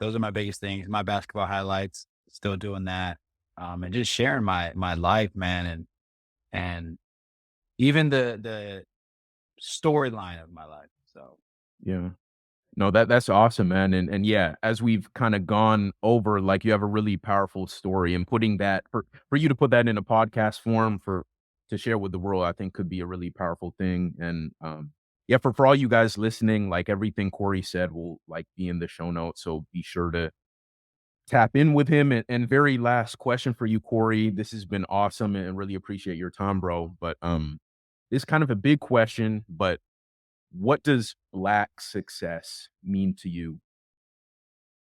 [SPEAKER 1] Those are my biggest things. My basketball highlights, still doing that. And just sharing my life, man, and even the storyline of my life. So
[SPEAKER 2] Yeah. No, that's awesome, man, and yeah, as we've kinda gone over, like, you have a really powerful story, and putting that for you to put that in a podcast form for to share with the world, I think could be a really powerful thing, and, yeah, for all you guys listening, like, everything Corey said will, like, be in the show notes, so be sure to tap in with him, and very last question for you, Corey. This has been awesome, and really appreciate your time, bro, but, this is kind of a big question, but What does Black success mean to you?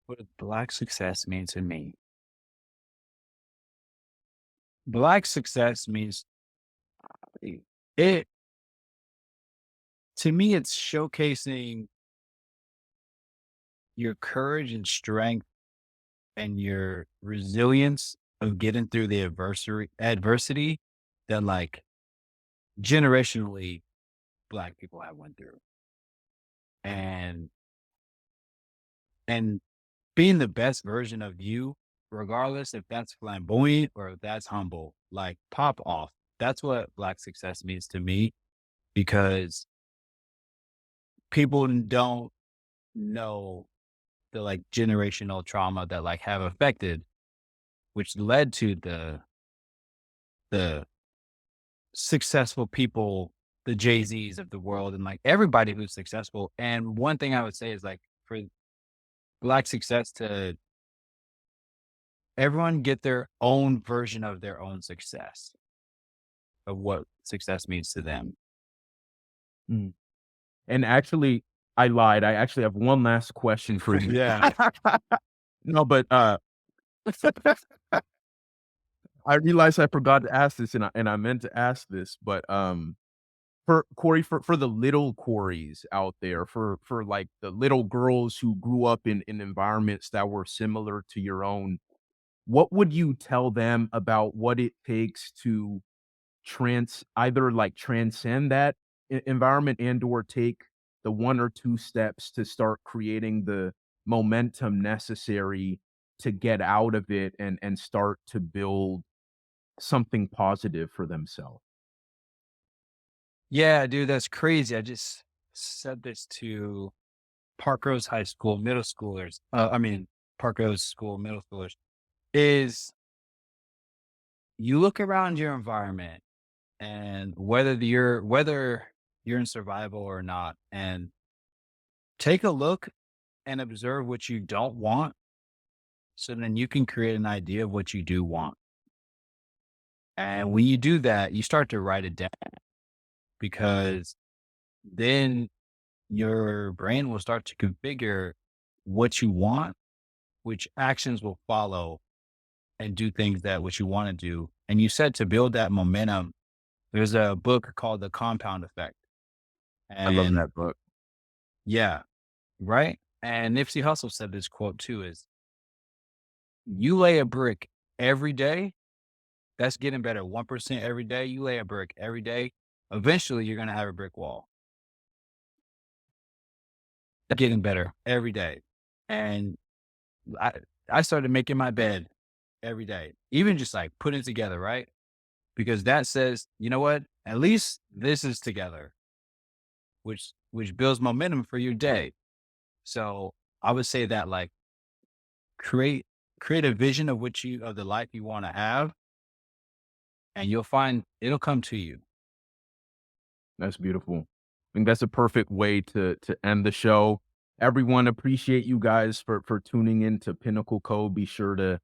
[SPEAKER 1] What does Black success mean to me? Black success means it to me, it's showcasing your courage and strength and your resilience of getting through the adversity that like generationally Black people have went through. And and being the best version of you, regardless if that's flamboyant or if that's humble, like pop off. That's what Black success means to me because people don't know the like generational trauma that like have affected, which led to the successful people, the Jay-Z's of the world and like everybody who's successful. And one thing I would say is like for Black success to everyone get their own version of their own success, of what success means to them.
[SPEAKER 2] Mm. And actually, I lied. I actually have one last question for you.
[SPEAKER 1] Yeah.
[SPEAKER 2] No, but I realized I forgot to ask this, and I meant to ask this, but for Korey, for the little Koreys out there, for like the little girls who grew up in environments that were similar to your own, what would you tell them about what it takes to either like transcend that environment and or take the one or two steps to start creating the momentum necessary to get out of it and start to build something positive for themselves?
[SPEAKER 1] Yeah, dude, that's crazy. I just said this to Park Rose High School middle schoolers. Park Rose School middle schoolers is you look around your environment and whether you're in survival or not, and take a look and observe what you don't want, so then you can create an idea of what you do want. And when you do that, you start to write it down because then your brain will start to configure what you want, which actions will follow and do things that what you want to do. And you said to build that momentum, there's a book called The Compound Effect.
[SPEAKER 2] I love
[SPEAKER 1] And
[SPEAKER 2] that book.
[SPEAKER 1] yeah, right. And Nipsey Hussle said this quote too is you lay a brick every day, that's getting better. 1% every day, you lay a brick every day. Eventually you're gonna have a brick wall. Getting better every day. And I I started making my bed every day, even just like putting it together, right? Because that says, you know what? At least this is together, which builds momentum for your day. So I would say that like create create a vision of of the life you want to have, and you'll find it'll come to you.
[SPEAKER 2] That's beautiful. I think that's a perfect way to end the show. Everyone, appreciate you guys for tuning in to Pinnacle Code. Be sure to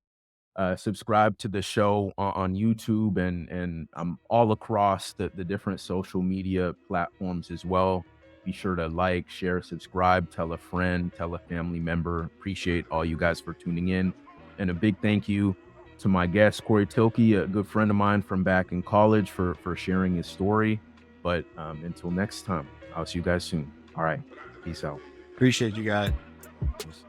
[SPEAKER 2] subscribe to the show on YouTube, and I'm all across the different social media platforms as well. Be sure to like, share, subscribe, tell a friend, tell a family member. Appreciate all you guys for tuning in. And a big thank you to my guest, Korey Thieleke, a good friend of mine from back in college, for sharing his story. But until next time, I'll see you guys soon. All right. Peace out.
[SPEAKER 1] Appreciate you guys.
[SPEAKER 2] Peace.